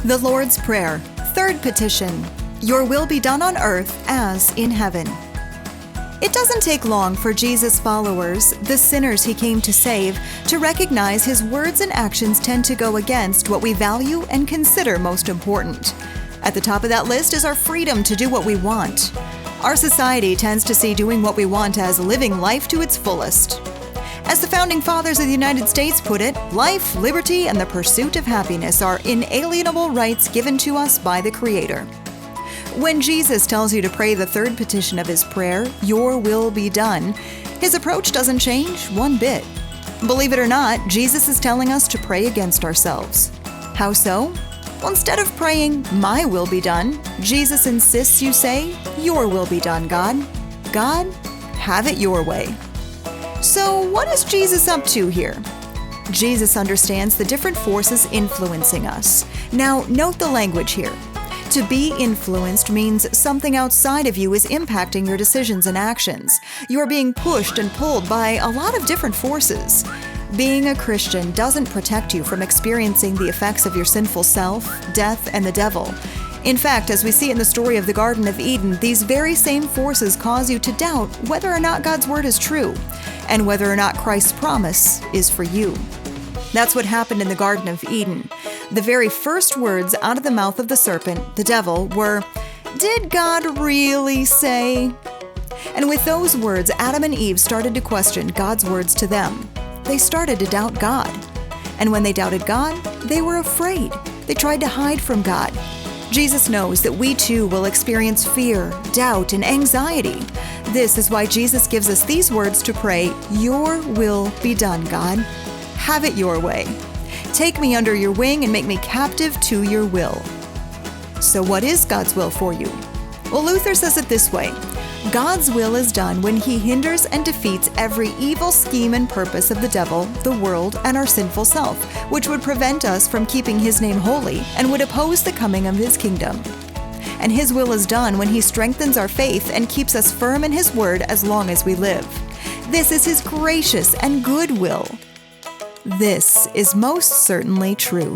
The Lord's Prayer, third petition. Your will be done on earth as in heaven. It doesn't take long for Jesus' followers, the sinners he came to save, to recognize his words and actions tend to go against what we value and consider most important. At the top of that list is our freedom to do what we want. Our society tends to see doing what we want as living life to its fullest. As the Founding Fathers of the United States put it, life, liberty, and the pursuit of happiness are inalienable rights given to us by the Creator. When Jesus tells you to pray the third petition of his prayer, your will be done, his approach doesn't change one bit. Believe it or not, Jesus is telling us to pray against ourselves. How so? Well, instead of praying, my will be done, Jesus insists you say, your will be done, God. God, have it your way. So what is Jesus up to here? Jesus understands the different forces influencing us. Now, note the language here. To be influenced means something outside of you is impacting your decisions and actions. You are being pushed and pulled by a lot of different forces. Being a Christian doesn't protect you from experiencing the effects of your sinful self, death, and the devil. In fact, as we see in the story of the Garden of Eden, these very same forces cause you to doubt whether or not God's word is true, and whether or not Christ's promise is for you. That's what happened in the Garden of Eden. The very first words out of the mouth of the serpent, the devil, were, "Did God really say?" And with those words, Adam and Eve started to question God's words to them. They started to doubt God. And when they doubted God, they were afraid. They tried to hide from God. Jesus knows that we too will experience fear, doubt, and anxiety. This is why Jesus gives us these words to pray, "Your will be done, God. Have it your way. Take me under your wing and make me captive to your will." So what is God's will for you? Well, Luther says it this way: God's will is done when he hinders and defeats every evil scheme and purpose of the devil, the world, and our sinful self, which would prevent us from keeping his name holy and would oppose the coming of his kingdom. And his will is done when he strengthens our faith and keeps us firm in his word as long as we live. This is his gracious and good will. This is most certainly true.